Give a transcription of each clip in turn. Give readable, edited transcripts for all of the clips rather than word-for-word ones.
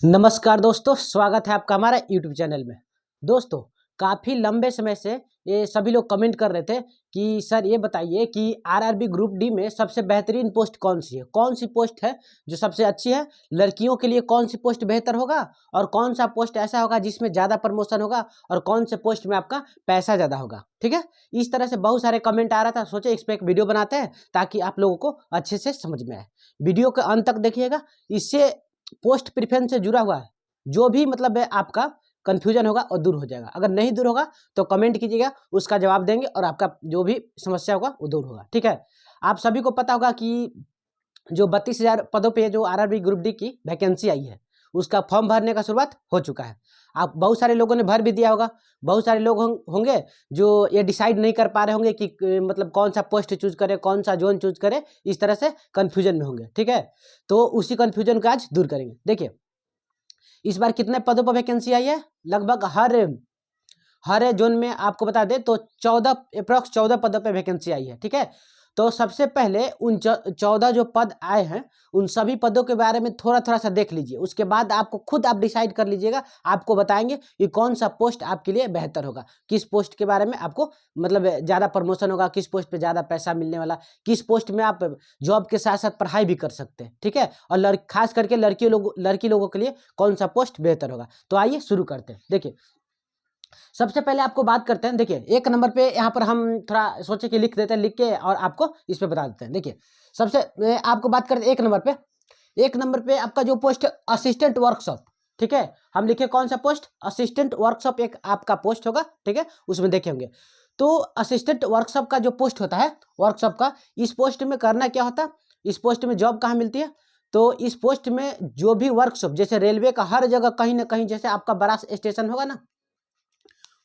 नमस्कार दोस्तों, स्वागत है आपका हमारे यूट्यूब चैनल में। दोस्तों, काफ़ी लंबे समय से ये सभी लोग कमेंट कर रहे थे कि सर ये बताइए कि आरआरबी ग्रुप डी में सबसे बेहतरीन पोस्ट कौन सी है, कौन सी पोस्ट है जो सबसे अच्छी है, लड़कियों के लिए कौन सी पोस्ट बेहतर होगा और कौन सा पोस्ट ऐसा होगा जिसमें ज़्यादा प्रमोशन होगा और कौन से पोस्ट में आपका पैसा ज़्यादा होगा। ठीक है, इस तरह से बहुत सारे कमेंट आ रहा था, सोचे इस पर एक वीडियो बनाते हैं ताकि आप लोगों को अच्छे से समझ में आए। वीडियो के अंत तक देखिएगा, इससे पोस्ट प्रेफरेंस से जुड़ा हुआ है जो भी मतलब है आपका कंफ्यूजन होगा और दूर हो जाएगा। अगर नहीं दूर होगा तो कमेंट कीजिएगा, उसका जवाब देंगे और आपका जो भी समस्या होगा वो दूर होगा। ठीक है, आप सभी को पता होगा कि जो 32,000 पदों पे जो आरआरबी ग्रुप डी की वैकेंसी आई है उसका फॉर्म भरने का शुरुआत हो चुका है। आप बहुत सारे लोगों ने भर भी दिया होगा, बहुत सारे लोग होंगे जो ये डिसाइड नहीं कर पा रहे होंगे कि मतलब कौन सा पोस्ट चूज करे, कौन सा जोन चूज करे, इस तरह से कन्फ्यूजन में होंगे। ठीक है, तो उसी कन्फ्यूजन का आज दूर करेंगे। देखिए, इस बार कितने पदों पर वैकेंसी आई है, लगभग हर जोन में आपको बता दें तो 14 पदों पर वैकेंसी आई है। ठीक है, तो सबसे पहले उन 14 जो पद आए हैं उन सभी पदों के बारे में थोड़ा थोड़ा सा देख लीजिए, उसके बाद आपको खुद आप डिसाइड कर लीजिएगा। आपको बताएंगे कि कौन सा पोस्ट आपके लिए बेहतर होगा, किस पोस्ट के बारे में आपको मतलब ज़्यादा प्रमोशन होगा, किस पोस्ट पे ज़्यादा पैसा मिलने वाला, किस पोस्ट में आप जॉब के साथ साथ पढ़ाई भी कर सकते हैं। ठीक है, और खास करके लड़की लोगों के लिए कौन सा पोस्ट बेहतर होगा। तो आइए शुरू करते हैं। देखिए, सबसे पहले आपको बात करते हैं। देखिए, एक नंबर पे यहाँ पर हम थोड़ा सोचे कि लिख देते हैं, लिख के और आपको इस पे बता देते हैं। देखिए, सबसे आपको बात करते हैं एक नंबर पे आपका जो पोस्ट असिस्टेंट वर्कशॉप। ठीक है, हम लिखे कौन सा पोस्ट, असिस्टेंट वर्कशॉप एक आपका पोस्ट होगा। ठीक है, उसमें देखे होंगे। तो असिस्टेंट वर्कशॉप का जो पोस्ट होता है वर्कशॉप का, इस पोस्ट में करना क्या होता है, इस पोस्ट में जॉब कहाँ मिलती है, तो इस पोस्ट में जो भी वर्कशॉप, जैसे रेलवे का हर जगह कहीं ना कहीं, जैसे आपका बड़ा स्टेशन होगा ना,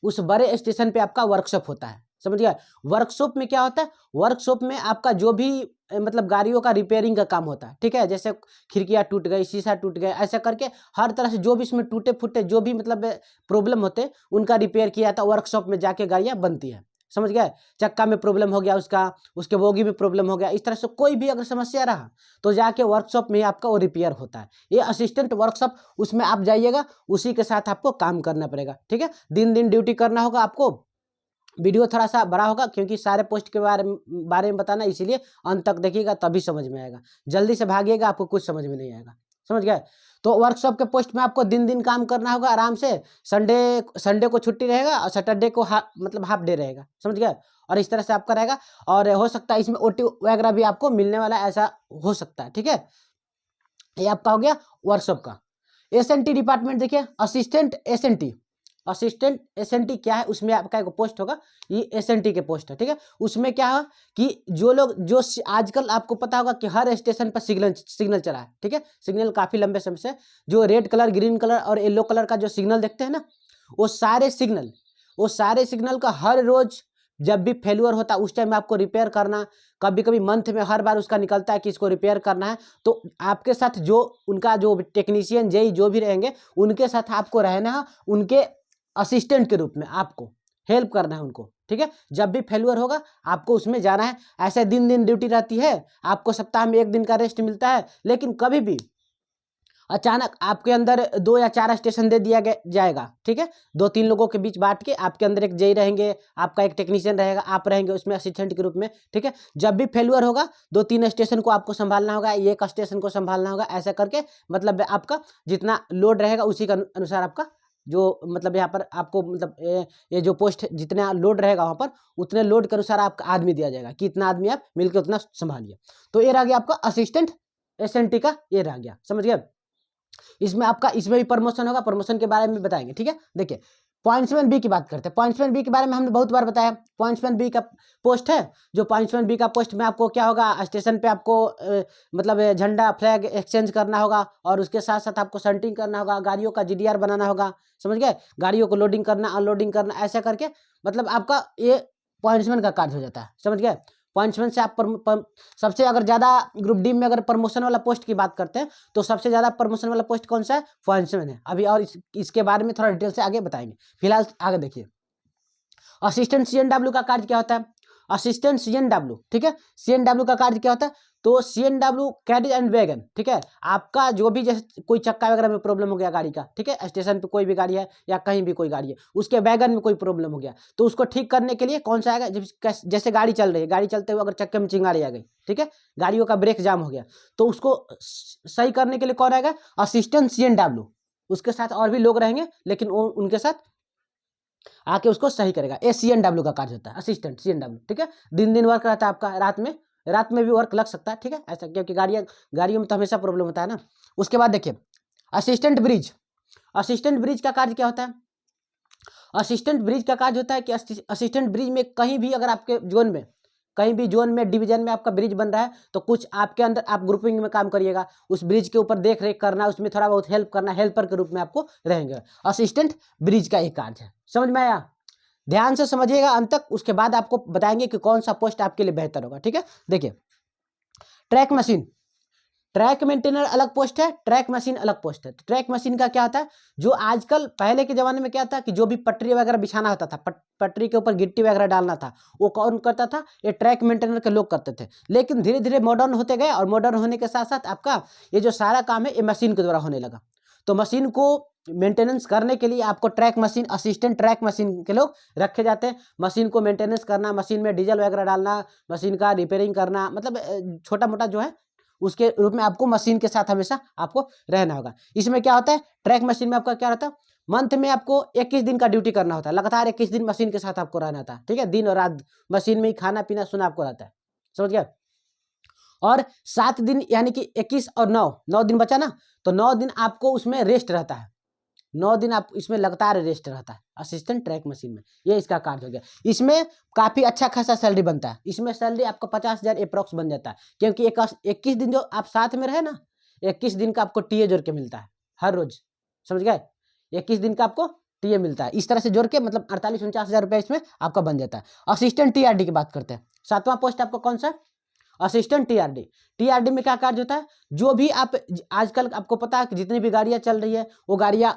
उस बड़े स्टेशन पे आपका वर्कशॉप होता है। समझ गया, वर्कशॉप में क्या होता है, वर्कशॉप में आपका जो भी मतलब गाड़ियों का रिपेयरिंग का काम होता है। ठीक है, जैसे खिड़कियाँ टूट गई, शीशा टूट गया, ऐसा करके हर तरह से जो भी इसमें टूटे फूटे जो भी मतलब प्रॉब्लम होते हैं उनका रिपेयर किया जाता है। वर्कशॉप में जाके गाड़ियाँ बनती है। समझ गए, चक्का में प्रॉब्लम हो गया उसका, उसके बोगी में प्रॉब्लम हो गया, इस तरह से कोई भी अगर समस्या रहा तो जाके वर्कशॉप में ही आपका वो रिपेयर होता है। ये असिस्टेंट वर्कशॉप, उसमें आप जाइएगा, उसी के साथ आपको काम करना पड़ेगा। ठीक है, दिन दिन ड्यूटी करना होगा आपको। वीडियो थोड़ा सा बड़ा होगा क्योंकि सारे पोस्ट के बारे में बताना, इसीलिए अंत तक देखिएगा तभी समझ में आएगा। जल्दी से भागिएगा आपको कुछ समझ में नहीं आएगा। समझ गए, तो वर्कशॉप के पोस्ट में आपको दिन दिन काम करना होगा आराम से। संडे को छुट्टी रहेगा और सैटरडे को मतलब हाफ डे रहेगा। समझ गए, और इस तरह से आपका रहेगा। और हो सकता है इसमें ओटी वगैरह भी आपको मिलने वाला, ऐसा हो सकता है। ठीक है, ये आपका हो गया वर्कशॉप का। एसएनटी डिपार्टमेंट, देखिए असिस्टेंट एसएनटी क्या है, उसमें आपका एक पोस्ट होगा, ये एसएनटी के पोस्ट है। ठीक है, उसमें क्या है कि जो आजकल आपको पता होगा कि हर स्टेशन पर सिग्नल चला है। ठीक है, सिग्नल काफी लंबे समय से, जो रेड कलर, ग्रीन कलर और येलो कलर का जो सिग्नल देखते हैं ना, वो सारे सिग्नल का हर रोज जब भी फेल्यूर होता है उस टाइम आपको रिपेयर करना, कभी कभी मंथ में हर बार उसका निकलता है कि इसको रिपेयर करना है, तो आपके साथ जो उनका जो टेक्नीशियन जेई जो भी रहेंगे उनके साथ आपको रहना है, उनके असिस्टेंट के रूप में आपको हेल्प करना है उनको। ठीक है, जब भी फेल्यूर होगा आपको उसमें जाना है। ऐसे दिन दिन ड्यूटी रहती है, आपको सप्ताह में 1 दिन का रेस्ट मिलता है, लेकिन कभी भी अचानक आपके अंदर 2 या 4 स्टेशन दे दिया जाएगा। ठीक है, 2-3 लोगों के बीच बांट के, आपके अंदर एक जेई रहेंगे, आपका एक टेक्नीशियन रहेगा, आप रहेंगे उसमें असिस्टेंट के रूप में। ठीक है, जब भी फेल्यूर होगा 2-3 स्टेशन को आपको संभालना होगा, एक स्टेशन को संभालना होगा, ऐसा करके मतलब आपका जितना लोड रहेगा उसी के अनुसार आपका जो मतलब यहाँ पर आपको मतलब ये जो पोस्ट जितना लोड रहेगा वहाँ पर उतने लोड के अनुसार आपका आदमी दिया जाएगा कि इतना आदमी आप मिलकर उतना संभालिए। तो ये रह गया आपका असिस्टेंट एसएनटी का, ये रह गया। समझ गए, इसमें भी प्रमोशन होगा, प्रमोशन के बारे में बताएंगे। ठीक है, देखिए पॉइंट्समैन बी की बात करते हैं। पॉइंट्समैन बी के बारे में हमने बहुत बार बताया। पॉइंट्समैन बी का पोस्ट है, जो पॉइंट्समैन बी का पोस्ट में आपको क्या होगा, स्टेशन पे आपको मतलब झंडा फ्लैग एक्सचेंज करना होगा और उसके साथ साथ आपको शंटिंग करना होगा, गाड़ियों का जीडीआर बनाना होगा। समझ गए, गाड़ियों को लोडिंग करना, अनलोडिंग करना, ऐसा करके मतलब आपका ये पॉइंट्समैन का कार्य हो जाता है। समझ गए, पॉइंट्समैन से आप सबसे अगर ज़्यादा ग्रुप डी में अगर प्रमोशन वाला पोस्ट की बात करते हैं तो सबसे ज़्यादा प्रमोशन वाला पोस्ट कौन सा है, पॉइंट्समैन है। अभी और इसके बारे में थोड़ा डिटेल से आगे बताएंगे, फिलहाल आगे देखिए। असिस्टेंट सीएनडब्ल्यू का कार्य क्या होता है, असिस्टेंट CNW, ठीक है। CNW का कार्य क्या होता है? तो CNW कैरिज एंड वैगन, ठीक है। आपका जो भी जैसे कोई चक्का वगैरह में प्रॉब्लम हो गया गाड़ी का, ठीक है, स्टेशन पे कोई भी गाड़ी है या कहीं भी कोई गाड़ी है, उसके वैगन में कोई प्रॉब्लम हो गया, तो उसको ठीक करने के लिए कौन सा आएगा? जैसे गाड़ी चल रही है, गाड़ी चलते हुए अगर चक्के में चिंगारी आ गई, ठीक है, गाड़ियों का ब्रेक जाम हो गया, तो उसको सही करने के लिए कौन आएगा? Assistant CNW। उसके साथ और भी लोग रहेंगे, लेकिन उनके साथ आके उसको सही करेगा। ये CNW का कार्य होता है, असिस्टेंट CNW, ठीक है। दिन वर्क रहता है आपका, रात में भी वर्क लग सकता है, ठीक है, ऐसा, क्योंकि गाड़ियों में तो हमेशा प्रॉब्लम होता है ना। उसके बाद देखिए असिस्टेंट ब्रिज। असिस्टेंट ब्रिज का कार्य क्या होता है? असिस्टेंट ब्रिज का कार्य होता है कि असिस्टेंट ब्रिज में कहीं भी अगर आपके जोन में, कहीं भी जोन में, डिवीजन में आपका ब्रिज बन रहा है, तो कुछ आपके अंदर आप ग्रुपिंग में काम करिएगा, उस ब्रिज के ऊपर देख रेख करना, उसमें थोड़ा बहुत हेल्प करना, हेल्पर के रूप में आपको रहेंगे। असिस्टेंट ब्रिज का एक कार्य है। समझ में आया? ध्यान से समझिएगा अंत तक, उसके बाद आपको बताएंगे कि कौन सा पोस्ट आपके लिए बेहतर होगा, ठीक है। देखिए ट्रैक मशीन, ट्रैक मेंटेनर अलग पोस्ट है, ट्रैक मशीन अलग पोस्ट है। तो ट्रैक मशीन का क्या होता है? जो आजकल, पहले के जमाने में क्या था कि जो भी पटरी वगैरह बिछाना होता था, पटरी के ऊपर गिट्टी वगैरह डालना था, वो कौन करता था? ये ट्रैक मेंटेनर के लोग करते थे। लेकिन धीरे धीरे मॉडर्न होते गए, और मॉडर्न होने के साथ साथ आपका ये जो सारा काम है ये मशीन के द्वारा होने लगा। तो मशीन को मेंटेनेंस करने के लिए आपको track machine, assistant track machine के लोग रखे जाते हैं। मशीन को मेंटेनेंस करना, मशीन में डीजल वगैरह डालना, मशीन का रिपेयरिंग करना, मतलब छोटा मोटा जो है उसके रूप में आपको मशीन के साथ हमेशा आपको रहना होगा। इसमें क्या होता है? ट्रैक मशीन में आपका क्या रहता है? मंथ में आपको 21 दिन का ड्यूटी करना होता है, लगातार 21 दिन मशीन के साथ आपको रहना था, ठीक है। दिन और रात मशीन में ही खाना पीना सोना आपको रहता है, समझ गया। और 7 दिन यानी कि 21 और 9 दिन बचा ना, तो 9 दिन आपको उसमें रेस्ट रहता है। 9 दिन आप इसमें लगातार रेस्ट रहता है असिस्टेंट ट्रैक मशीन में। ये इसका कार्य हो गया। इसमें काफ़ी अच्छा खासा सैलरी बनता है। इसमें सैलरी आपका 50,000 अप्रॉक्स बन जाता है, क्योंकि 21 दिन जो आप साथ में रहे ना, 21 दिन का आपको टीए जोड़ के मिलता है हर रोज, समझ गए। 21 दिन का आपको टीए मिलता है, इस तरह से जोड़ के मतलब 48-49 हज़ार रुपये इसमें आपका बन जाता है। असिस्टेंट TRD की बात करते हैं। 7वां पोस्ट आपका कौन सा? असिस्टेंट TRD में क्या कार्य होता है? जो भी आप आजकल आपको पता है कि जितनी भी गाड़ियां चल रही है, वो गाड़ियां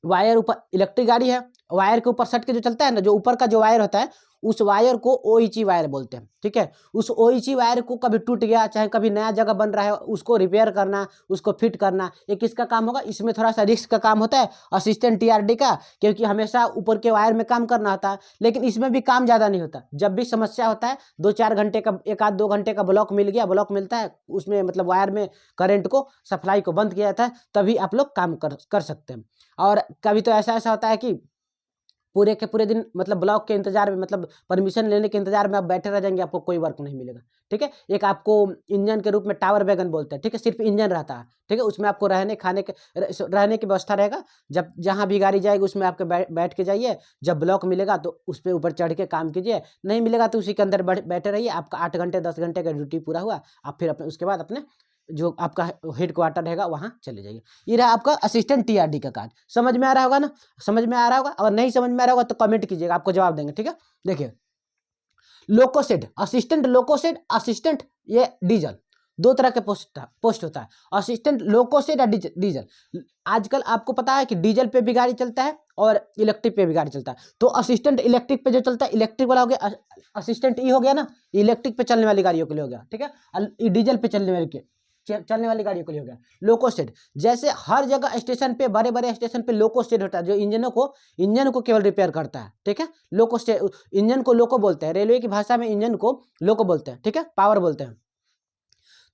वायर ऊपर, इलेक्ट्रिक गाड़ी है, वायर के ऊपर सट के जो चलता है ना, जो ऊपर का जो वायर होता है, उस वायर को OHE वायर बोलते हैं, ठीक है। उस OHE वायर को कभी टूट गया, चाहे कभी नया जगह बन रहा है, उसको रिपेयर करना, उसको फिट करना, ये किसका काम होगा? इसमें थोड़ा सा रिस्क का काम होता है असिस्टेंट TRD का, क्योंकि हमेशा ऊपर के वायर में काम करना होता है। लेकिन इसमें भी काम ज़्यादा नहीं होता। जब भी समस्या होता है, 2-4 घंटे का, 1-2 घंटे का ब्लॉक मिल गया, ब्लॉक मिलता है उसमें, मतलब वायर में करंट को, सप्लाई को बंद किया जाता है, तभी आप लोग काम कर सकते हैं। और कभी तो ऐसा होता है कि पूरे के पूरे दिन मतलब ब्लॉक के इंतजार में, मतलब परमिशन लेने के इंतजार में आप बैठे रह जाएंगे, आपको कोई वर्क नहीं मिलेगा, ठीक है। एक आपको इंजन के रूप में टावर वैगन बोलते हैं, ठीक है, सिर्फ इंजन रहता है, ठीक है। उसमें आपको रहने की व्यवस्था रहेगा। जब जहाँ भी गाड़ी जाएगी उसमें आपके बैठ के जाइए, जब ब्लॉक मिलेगा तो उस पर ऊपर चढ़ के काम कीजिए, नहीं मिलेगा तो उसी के अंदर बैठे रहिए। आपका 8 घंटे 10 घंटे का ड्यूटी पूरा हुआ, आप फिर अपने उसके बाद अपने जो आपका हेड क्वार्टर रहेगा वहाँ चले जाइए। ये रहा आपका असिस्टेंट TRD का कार्य। समझ में आ रहा होगा ना? समझ में आ रहा होगा। अगर नहीं समझ में आ रहा होगा तो कमेंट कीजिएगा, आपको जवाब देंगे, ठीक है। देखिए लोकोसेड, असिस्टेंट लोकोसेड, असिस्टेंट ये डीजल, 2 तरह के पोस्ट होता है, असिस्टेंट लोकोसेड और डीजल। आजकल आपको पता है कि डीजल पे भी गाड़ी चलता है और इलेक्ट्रिक पे भी गाड़ी चलता है। तो असिस्टेंट इलेक्ट्रिक पे जो चलता है, इलेक्ट्रिक वाला हो गया, असिस्टेंट हो गया ना, इलेक्ट्रिक पे चलने वाली गाड़ियों के लिए हो गया, ठीक है। डीजल पे चलने वाली गाड़ियों के लिए हो गया लोकोस्टेड। जैसे हर जगह स्टेशन पे, बड़े बड़े स्टेशन पे लोकोस्टेड होता है, जो इंजन को केवल रिपेयर करता है, ठीक है। लोकोस्टेड, इंजन को लोको बोलते हैं, रेलवे की भाषा में इंजन को लोको बोलते हैं, ठीक है, पावर बोलते हैं।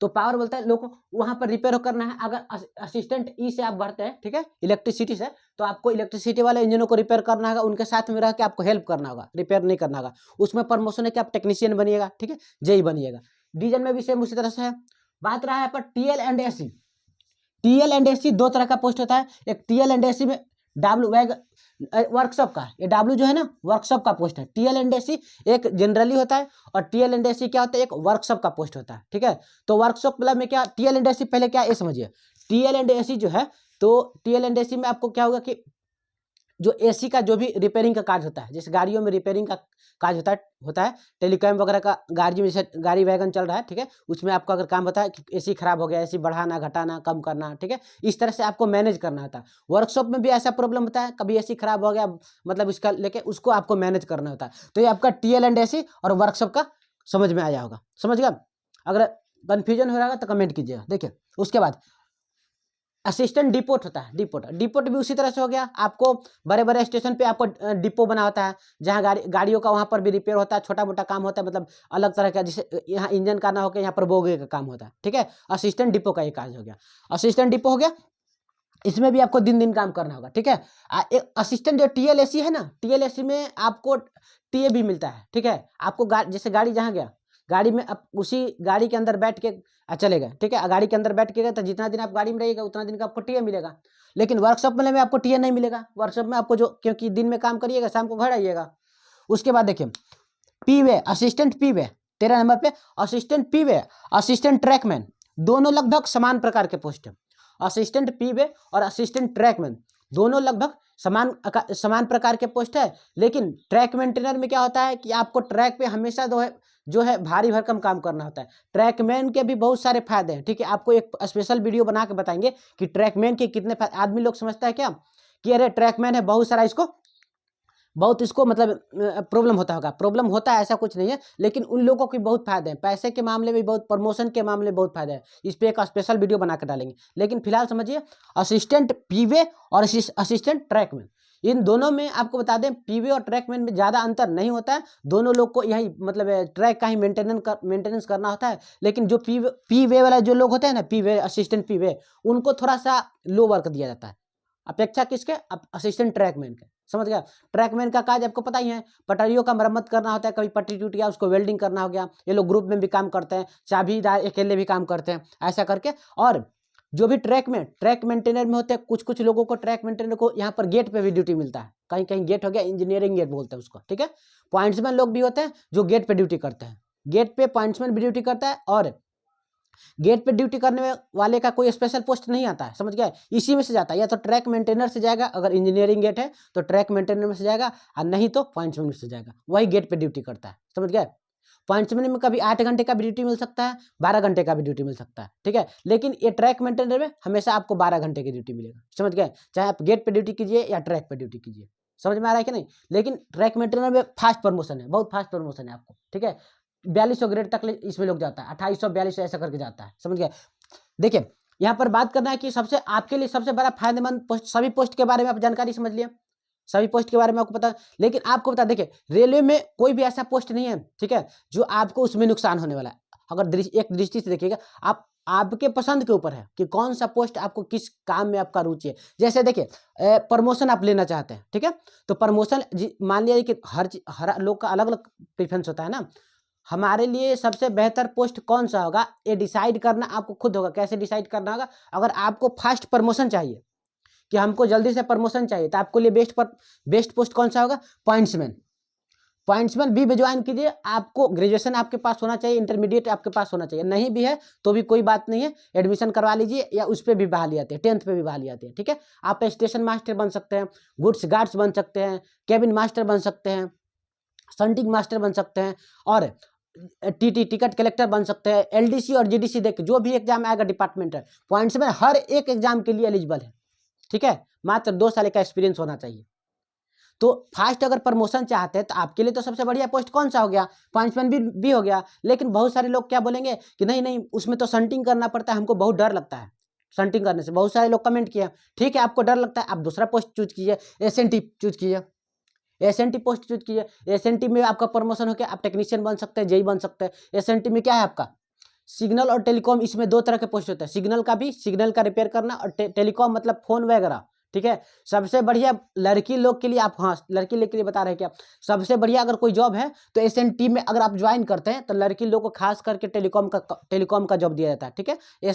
तो पावर बोलता है लोको, वहां पर रिपेयर करना है। अगर असिस्टेंट से आप बढ़ते हैं, ठीक है, इलेक्ट्रिसिटी से, तो आपको इलेक्ट्रिसिटी वाले इंजनों को रिपेयर करना होगा, उनके साथ में रह के आपको हेल्प करना होगा, रिपेयर नहीं करना होगा। उसमें प्रमोशन है कि आप टेक्नीशियन बनिएगा, ठीक है, जेई बनिएगा। डीजल में भी सेम उसी तरह से है। बात रहा है पर TL&SC। TL&SC 2 तरह का पोस्ट होता है। एक TL&SC में वर्कशॉप का, ये W जो है ना, वर्कशॉप का पोस्ट है। TL&SC एक जनरली होता है, और TL&SC क्या होता है? एक वर्कशॉप का पोस्ट होता है, ठीक है। तो वर्कशॉप मतलब में क्या, TL&SC पहले क्या, ये समझिए। TL&SC जो है, तो TL&SC में आपको क्या होगा कि जो एसी का जो भी रिपेयरिंग का कार्य होता है, जैसे गाड़ियों में रिपेयरिंग का कार्य होता है टेलीकॉम वगैरह का, गाड़ी में जैसे गाड़ी वैगन चल रहा है, ठीक है, उसमें आपका अगर काम होता है कि एसी खराब हो गया, एसी बढ़ाना घटाना कम करना, ठीक है, इस तरह से आपको मैनेज करना होता है। वर्कशॉप में भी ऐसा प्रॉब्लम होता है, कभी एसी खराब हो गया, मतलब इसका लेके उसको आपको मैनेज करना होता है। तो ये आपका टीएल एंड एसी और वर्कशॉप का समझ में आया होगा, समझ गया। अगर कन्फ्यूजन हो रहा है तो कमेंट कीजिएगा। देखिए उसके बाद असिस्टेंट डिपोट होता है, डिपोट भी उसी तरह से हो गया। आपको बड़े बड़े स्टेशन पे आपको डिपो बना होता है, जहाँ गाड़ियों का वहाँ पर भी रिपेयर होता है, छोटा मोटा काम होता है, मतलब अलग तरह का, जैसे यहाँ इंजन का ना होकर यहाँ पर बोगे का काम होता है, ठीक है। असिस्टेंट डिपो का ये काज हो गया, असिस्टेंट डिपो हो गया। इसमें भी आपको दिन दिन काम करना होगा, ठीक है। एक असिस्टेंट जो टीएलएसी है ना, टीएलएसी में आपको टीए भी मिलता है, ठीक है। आपको जैसे गाड़ी जहाँ गया, गाड़ी में आप उसी गाड़ी के अंदर बैठ के चलेगा, ठीक है। गाड़ी के अंदर बैठ के गए तो जितना दिन आप गाड़ी में रहिएगा उतना दिन का आपको टीए मिलेगा। लेकिन वर्कशॉप में आपको टीए नहीं मिलेगा। वर्कशॉप में आपको जो, क्योंकि दिन में काम करिएगा, शाम को घर आइएगा। उसके बाद देखिए पीवे, असिस्टेंट पीवे 13 नंबर पे, असिस्टेंट पीवे, असिस्टेंट ट्रैकमैन, दोनों लगभग समान प्रकार के पोस्ट है। असिस्टेंट पीवे और असिस्टेंट ट्रैकमैन दोनों लगभग समान प्रकार के पोस्ट है। लेकिन ट्रैक मेंटेनर में क्या होता है कि आपको ट्रैक पे हमेशा जो है भारी भरकम काम करना होता है। ट्रैकमैन के भी बहुत सारे फायदे हैं, ठीक है। आपको एक स्पेशल वीडियो बना के बताएंगे कि ट्रैकमैन के कितने फायदे। आदमी लोग समझता है क्या कि अरे ट्रैकमैन है, बहुत सारा इसको मतलब प्रॉब्लम होता होगा। प्रॉब्लम होता है ऐसा कुछ नहीं है, लेकिन उन लोगों को बहुत फायदे हैं, पैसे के मामले में बहुत, प्रमोशन के मामले में बहुत फायदा है। इस पर एक स्पेशल वीडियो बना के डालेंगे। लेकिन फिलहाल समझिए असिस्टेंट पीवे और असिस्टेंट ट्रैकमैन, इन दोनों में आपको बता दें पीवे और ट्रैकमैन में ज़्यादा अंतर नहीं होता है। दोनों लोग को यही मतलब ट्रैक का ही मेंटेनेंस करना होता है। लेकिन जो पीवे वाला जो लोग होते हैं ना, पीवे असिस्टेंट पीवे, उनको थोड़ा सा लो वर्क दिया जाता है अपेक्षा किसके, असिस्टेंट ट्रैकमैन के। समझ गया। ट्रैकमैन का काज आपको पता ही है, पटरियों का मरम्मत करना होता है, कभी पटरी टूट गया उसको वेल्डिंग करना हो गया। ये लोग ग्रुप में भी काम करते हैं, चाबीदार अकेले भी काम करते हैं, ऐसा करके। और जो भी ट्रैक मेंटेनर में होते हैं, कुछ लोगों को ट्रैक मेंटेनर को यहाँ पर गेट पे भी ड्यूटी मिलता है। कहीं कहीं गेट हो गया, इंजीनियरिंग गेट बोलते हैं उसको, ठीक है। पॉइंट्समैन लोग भी होते हैं जो गेट पे ड्यूटी करते हैं, गेट पे पॉइंट्समैन भी ड्यूटी करता है। और गेट पे ड्यूटी करने वाले का कोई स्पेशल पोस्ट नहीं आता है, समझ गए। इसी में से जाता है, या तो ट्रैक मेंटेनर से जाएगा, अगर इंजीनियरिंग गेट है तो ट्रैक मेंटेनर में से जाएगा, और नहीं तो पॉइंट्समैन में से जाएगा, वही गेट पे ड्यूटी करता है, समझ गए। पॉइंट्समैन में कभी 8 घंटे का भी ड्यूटी मिल सकता है, 12 घंटे का भी ड्यूटी मिल सकता है, ठीक है। लेकिन ये ट्रैक मेंटेनर में हमेशा आपको 12 घंटे की ड्यूटी मिलेगा, समझ गए। चाहे आप गेट पे ड्यूटी कीजिए या ट्रैक पे ड्यूटी कीजिए, समझ में आ रहा है कि नहीं। लेकिन ट्रैक मेंटेनर में फास्ट प्रमोशन है, बहुत फास्ट प्रमोशन है आपको, ठीक है। 4200 ग्रेड तक इसमें लोग जाता है, 2800 4200 ऐसा करके जाता है, समझ गए। देखिए यहाँ पर बात करना है कि सबसे आपके लिए सबसे बड़ा फायदेमंद पोस्ट, सभी पोस्ट के बारे में आप जानकारी समझ लिया, सभी पोस्ट के बारे में आपको पता। लेकिन आपको बता, देखिए रेलवे में कोई भी ऐसा पोस्ट नहीं है, ठीक है, जो आपको उसमें नुकसान होने वाला है। अगर एक दृष्टि से देखिएगा, आपके पसंद के ऊपर है कि कौन सा पोस्ट आपको किस काम में आपका रुचि है। जैसे देखिए प्रमोशन आप लेना चाहते हैं, ठीक है, तो प्रमोशन मान लिया कि हर लोग का अलग अलग प्रेफरेंस होता है ना। हमारे लिए सबसे बेहतर पोस्ट कौन सा होगा, ये डिसाइड करना आपको खुद होगा। कैसे डिसाइड करना होगा, अगर आपको फास्ट प्रमोशन चाहिए कि हमको जल्दी से प्रमोशन चाहिए, तो आपके लिए बेस्ट पोस्ट कौन सा होगा, पॉइंट्समैन बी में ज्वाइन कीजिए। आपको ग्रेजुएशन आपके पास होना चाहिए, इंटरमीडिएट आपके पास होना चाहिए, नहीं भी है तो भी कोई बात नहीं है, एडमिशन करवा लीजिए, या उस पर भी बहाली आती है, 10th पे भी बहाली आती है, ठीक है। आप स्टेशन मास्टर बन सकते हैं, गुड्स गार्ड्स बन सकते हैं, केबिन मास्टर बन सकते हैं, संटिंग मास्टर बन सकते हैं, और टिकट कलेक्टर बन सकते हैं। एलडीसी और जीडीसी देख जो भी एग्जाम आएगा डिपार्टमेंटल, पॉइंट्समैन हर एक एग्जाम के लिए एलिजिबल है, ठीक है। मात्र 2 साल का एक्सपीरियंस होना चाहिए। तो फास्ट अगर प्रमोशन चाहते हैं तो आपके लिए तो सबसे बढ़िया पोस्ट कौन सा हो गया, पॉइंट्समैन भी हो गया। लेकिन बहुत सारे लोग क्या बोलेंगे कि नहीं उसमें तो संटिंग करना पड़ता है, हमको बहुत डर लगता है संटिंग करने से। बहुत सारे लोग कमेंट किया, ठीक है आपको डर लगता है, आप दूसरा पोस्ट चूज कीजिए, एसएनटी चूज कीजिए, एसएनटी पोस्ट चूज कीजिए। एसएनटी में आपका प्रमोशन हो गया, आप टेक्नीशियन बन सकते हैं, जेई बन सकते हैं। एसएनटी में क्या है आपका सिग्नल और टेलीकॉम, इसमें 2 तरह के पोस्ट होते हैं। सिग्नल का रिपेयर करना, और टेलीकॉम मतलब फोन वगैरह, ठीक है। सबसे बढ़िया लड़की लोग के लिए आप, हाँ लड़की लोग के लिए बता रहे हैं क्या, सबसे बढ़िया अगर कोई जॉब है तो एसएनटी में अगर आप ज्वाइन करते हैं तो लड़की लोग को खास करके टेलीकॉम का जॉब दिया जाता है, ठीक है।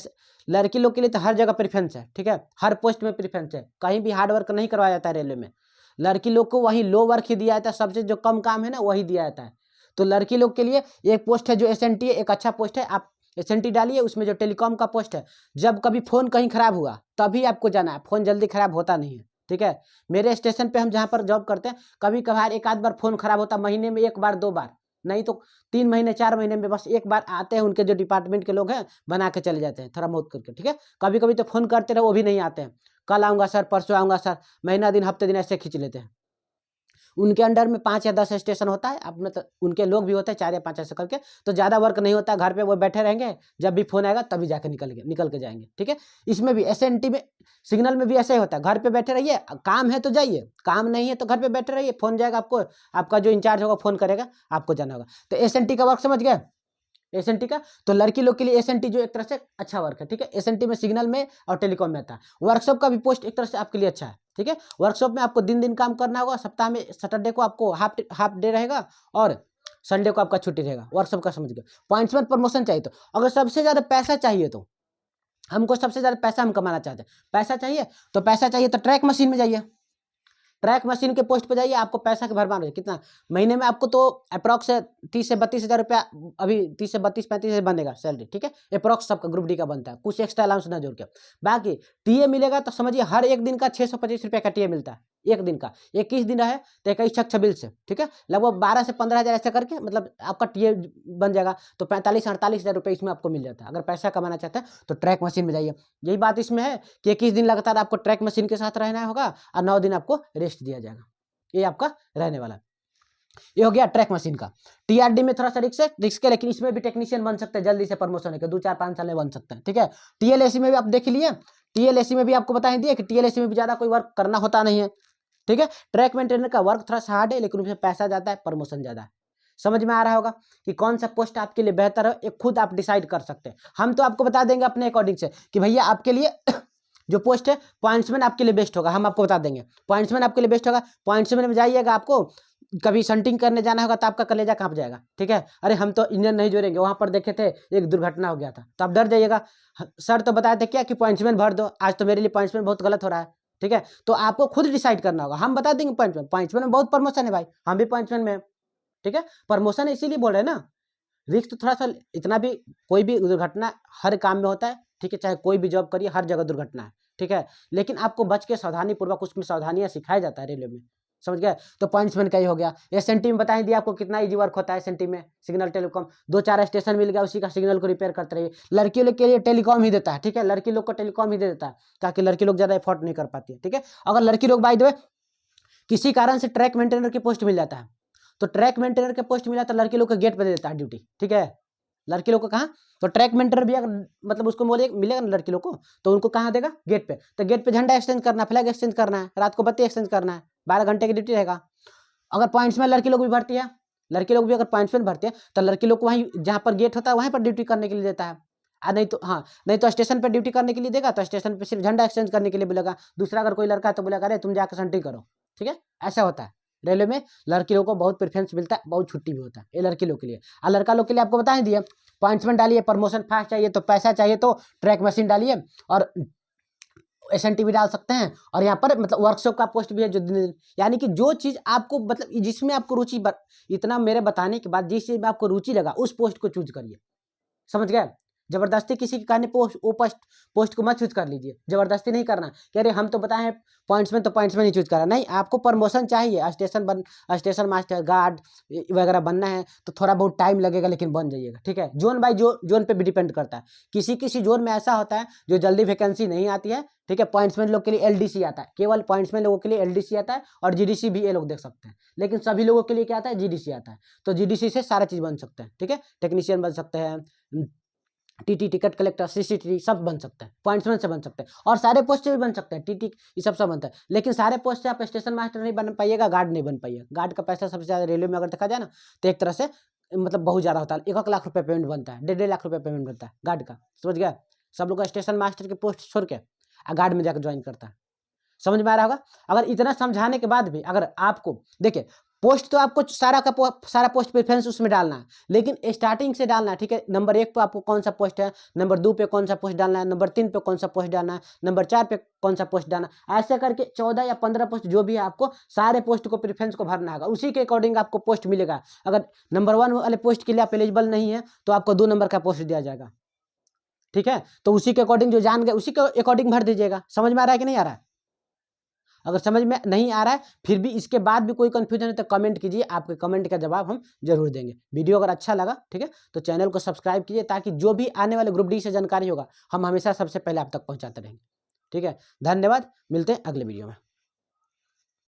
लड़की लोग के लिए तो हर जगह प्रेफरेंस है, ठीक है, हर पोस्ट में प्रेफरेंस है, कहीं भी हार्ड वर्क नहीं करवाया जाता है रेलवे में। लड़की लोग को वही लो वर्क ही दिया जाता है, सबसे जो कम काम है ना वही दिया जाता है। तो लड़की लोग के लिए एक पोस्ट है जो एसएनटी है, एक अच्छा पोस्ट है, आप एसएनटी डालिए। उसमें जो टेलीकॉम का पोस्ट है, जब कभी फ़ोन कहीं ख़राब हुआ तभी आपको जाना है, फ़ोन जल्दी ख़राब होता नहीं है, ठीक है। मेरे स्टेशन पे हम जहाँ पर जॉब करते हैं, कभी कभार एक आध बार फ़ोन खराब होता, महीने में 1 बार 2 बार, नहीं तो 3 महीने 4 महीने में बस 1 बार आते हैं, उनके जो डिपार्टमेंट के लोग हैं बना के चले जाते हैं थोड़ा बहुत करके, ठीक है। कभी कभी तो फ़ोन करते रहो वो भी नहीं आते हैं, कल आऊँगा सर, परसों आऊँगा सर, महीना दिन हफ्ते दिन ऐसे खींच लेते हैं। उनके अंडर में 5 या 10 स्टेशन होता है, अब मतलब उनके लोग भी होते हैं 4 या 5 ऐसे करके, तो ज़्यादा वर्क नहीं होता, घर पे वो बैठे रहेंगे, जब भी फ़ोन आएगा तभी जाके निकल के जाएँगे, ठीक है। इसमें भी एसएनटी में सिग्नल में भी ऐसा ही होता है, घर पे बैठे रहिए, काम है तो जाइए, काम नहीं है तो घर पे बैठे रहिए, फ़ोन जाएगा आपको, आपका जो इंचार्ज होगा फ़ोन करेगा, आपको जाना होगा। तो एसएनटी का वर्क समझ गए? एसएनटी का, तो लड़की लोग के लिए एसएनटी जो एक तरह से अच्छा वर्क है, ठीक है। एसएनटी में सिग्नल में और टेलीकॉम में आता है। वर्कशॉप का भी पोस्ट एक तरह से आपके लिए अच्छा है, ठीक है। वर्कशॉप में आपको दिन काम करना होगा, सप्ताह में सैटरडे को आपको हाफ डे रहेगा और संडे को आपका छुट्टी रहेगा। वर्कशॉप का समझ गए। पॉइंट्स में प्रमोशन चाहिए तो, अगर सबसे ज़्यादा पैसा चाहिए तो, हमको सबसे ज़्यादा पैसा हम कमाना चाहते हैं, पैसा चाहिए तो ट्रैक मशीन में जाइए। ट्रैक मशीन के पोस्ट पे जाइए, आपको पैसा के भरमार है कितना, महीने में आपको तो अप्रॉक्स 30 से 32 हज़ार रुपया, अभी 30 से 32-35 हज़ार बनेगा सैलरी, ठीक है। अप्रॉक्स सबका ग्रुप डी का बनता है, कुछ एक्स्ट्रा अलाउंस ना जोड़ के। बाकी टीए मिलेगा तो समझिए हर एक दिन का 625 रुपये का टीए मिलता है, एक दिन का। 21 दिन रहे तो 21-26 से, ठीक है, लगभग 12 से 15 हज़ार ऐसा करके मतलब आपका टीए बन जाएगा, तो 45-48 हज़ार रुपये इसमें आपको मिल जाता है। अगर पैसा कमाना चाहते हैं तो ट्रैक मशीन में जाइए। यही बात इसमें है कि 21 दिन लगातार आपको ट्रैक मशीन के साथ रहना होगा और 9 दिन आपको रेस्ट दिया जाएगा, ये आपका रहने वाला। ये हो गया ट्रैक मशीन का। टीआरडी में थोड़ा सा रिस्क है, लेकिन इसमें भी टेक्नीशियन बन सकते हैं, जल्दी से प्रमोशन है, 2-4-5 साल में बन सकते हैं, ठीक है। टीएलएसी में भी आप देख लिए, टीएलएसी में भी आपको बता दिए कि टीएलएसी में भी ज़्यादा कोई वर्क करना होता नहीं है, ठीक है। ट्रैक मेंटेनर का वर्क थोड़ा सा हार्ड है, लेकिन उसमें पैसा ज़्यादा है, प्रमोशन ज़्यादा है। समझ में आ रहा होगा कि कौन सा पोस्ट आपके लिए बेहतर है, ये खुद आप डिसाइड कर सकते हैं। हम तो आपको बता देंगे अपने अकॉर्डिंग से कि भैया आपके लिए जो पोस्ट है पॉइंट्समैन आपके लिए बेस्ट होगा, हम आपको बता देंगे पॉइंट्समैन आपके लिए बेस्ट होगा। पॉइंट्समैन में जाइएगा, आपको कभी शंटिंग करने जाना होगा तो आपका कलेजा कांप जाएगा, ठीक है। अरे हम तो इंजन नहीं जोड़ेंगे, वहां पर देखे थे एक दुर्घटना हो गया था, तो आप डर जाइएगा। सर तो बताए थे क्या कि पॉइंट्समैन भर दो, आज तो मेरे लिए पॉइंट्समैन बहुत गलत हो रहा है, ठीक है। तो आपको खुद डिसाइड करना होगा, हम बता देंगे पॉइंट्समैन में बहुत प्रमोशन है भाई, हम भी पॉइंट्समैन में, ठीक है। प्रमोशन इसीलिए बोल रहे हैं ना, रिस्क तो थोड़ा सा इतना भी, कोई भी दुर्घटना हर काम में होता है, ठीक है, चाहे कोई भी जॉब करिए हर जगह दुर्घटना है, ठीक है। लेकिन आपको बच के सावधानी पूर्वक उसमें सावधानियां सिखाया जाता है रेलवे में, समझ गए। तो पॉइंट्समैन का ही हो गया। एसएनटी में बता ही दिया आपको कितना इजी वर्क होता है एसएनटी में, सिग्नल टेलीकॉम, 2-4 स्टेशन मिल गया, उसी का सिग्नल को रिपेयर करते रहिए। लड़कियों लोग के लिए टेलीकॉम ही देता है, ठीक है, लड़की लोग को टेलीकॉम ही दे देता है, ताकि लड़की लोग ज़्यादा एफोर्ड नहीं कर पाती है, ठीक है। अगर लड़की लोग बाय द वे किसी कारण से ट्रैक मेंटेनर की पोस्ट मिल जाता है, तो ट्रैक मेंटेनर के पोस्ट मिला तो लड़की लोग को गेट पे दे देता है ड्यूटी, ठीक है। लड़की लोग को कहाँ, तो ट्रैक मेंटेनर भी अगर मतलब उसको बोले मिलेगा ना लड़की लोग को, तो उनको कहाँ देगा, गेट पे। तो गेट पे झंडा एक्सचेंज करना, फ्लैग एक्सचेंज करना है, रात को बत्ती एक्सचेंज करना है, 12 घंटे की ड्यूटी रहेगा। अगर पॉइंट्स में लड़की लोग भी भरती है, लड़की लोग भी अगर पॉइंट्स में भरती है तो लड़की लोग को वहीं जहाँ पर गेट होता है वहीं पर ड्यूटी करने के लिए देता है। नहीं तो हाँ, नहीं तो स्टेशन पर ड्यूटी करने के लिए देगा, तो स्टेशन पर सिर्फ झंडा एक्सचेंज करने के लिए बोलेगा। दूसरा अगर कोई लड़का है तो बोलेगा अरे तुम जाकर संटिंग करो, ठीक है। ऐसा होता है रेलवे में, लड़की लोगों को बहुत प्रेफरेंस मिलता है, बहुत छुट्टी भी होता है, ये लड़की लोग के लिए। और लड़का लोग के लिए आपको बता ही दिए, पॉइंट्समेंट डालिए, प्रमोशन फास्ट चाहिए तो पैसा चाहिए तो ट्रैक मशीन डालिए, और एसएनटी भी डाल सकते हैं। और यहाँ पर मतलब वर्कशॉप का पोस्ट भी है, जो यानी कि जो चीज़ आपको मतलब जिसमें आपको रुचि, इतना मेरे बताने के बाद जिस चीज़ में आपको रुचि लगा उस पोस्ट को चूज करिए, समझ गए। जबरदस्ती किसी के कहने पोस्ट को मत चूज कर लीजिए, जबरदस्ती नहीं करना कि अरे हम तो बताए हैं पॉइंट्समैन तो पॉइंट्समैन ही चूज करा, नहीं, आपको प्रमोशन चाहिए, स्टेशन मास्टर गार्ड वगैरह बनना है तो थोड़ा बहुत टाइम लगेगा, लेकिन बन जाइएगा, ठीक है। जोन बाई जोन पे भी डिपेंड करता है, किसी जोन में ऐसा होता है जो जल्दी वैकेंसी नहीं आती है, ठीक है। पॉइंट्समैन लोग के लिए एलडीसी आता है, केवल पॉइंट्समैन लोगों के लिए एलडीसी आता है, और जीडीसी भी ये लोग देख सकते हैं, लेकिन सभी लोगों के लिए क्या आता है, जीडीसी आता है। तो जीडीसी से सारा चीज़ बन सकते हैं, ठीक है, टेक्नीशियन बन सकते हैं, टीटी टिकट कलेक्टर सीसीटीवी सब बन सकते हैं, पॉइंट्समैन से बन सकते हैं, और सारे पोस्ट से भी बन सकते हैं, टीटी ये सब बनता है। लेकिन सारे पोस्ट से आप स्टेशन मास्टर नहीं बन पाइएगा, गार्ड नहीं बन पाइएगा। गार्ड का पैसा सबसे ज़्यादा रेलवे में अगर देखा जाए ना, तो एक तरह से मतलब बहुत ज़्यादा होता है, 1 लाख रुपये पेमेंट बनता है, 1.5 लाख रुपये पेमेंट बनता है गार्ड का, समझ गया। सब लोग स्टेशन मास्टर की पोस्ट छोड़ के गार्ड में जाकर ज्वाइन करता है, समझ में आ रहा होगा। अगर इतना समझाने के बाद भी अगर आपको देखिए, पोस्ट तो आपको सारा पोस्ट प्रेफरेंस उसमें डालना है, लेकिन स्टार्टिंग से डालना है, ठीक है। नंबर 1 पे आपको कौन सा पोस्ट है, नंबर 2 पे कौन सा पोस्ट डालना है, नंबर 3 पे कौन सा पोस्ट डालना है, नंबर 4 पे कौन सा पोस्ट डालना है, ऐसे करके 14 या 15 पोस्ट जो भी है, आपको सारे पोस्ट को प्रेफरेंस को भरना होगा, उसी के अकॉर्डिंग आपको पोस्ट मिलेगा। अगर नंबर 1 वाले पोस्ट के लिए आप एलिजिबल नहीं है तो आपको 2 नंबर का पोस्ट दिया जाएगा, ठीक है। तो उसी के अकॉर्डिंग जो जान गए उसी के अकॉर्डिंग भर दीजिएगा, समझ में आ रहा है कि नहीं आ रहा है। अगर समझ में नहीं आ रहा है फिर भी इसके बाद भी कोई कन्फ्यूजन है तो कमेंट कीजिए, आपके कमेंट का जवाब हम जरूर देंगे। वीडियो अगर अच्छा लगा ठीक है तो चैनल को सब्सक्राइब कीजिए, ताकि जो भी आने वाले ग्रुप डी से जानकारी होगा हम हमेशा सबसे पहले आप तक पहुँचाते रहेंगे। ठीक है, धन्यवाद, मिलते हैं अगले वीडियो में।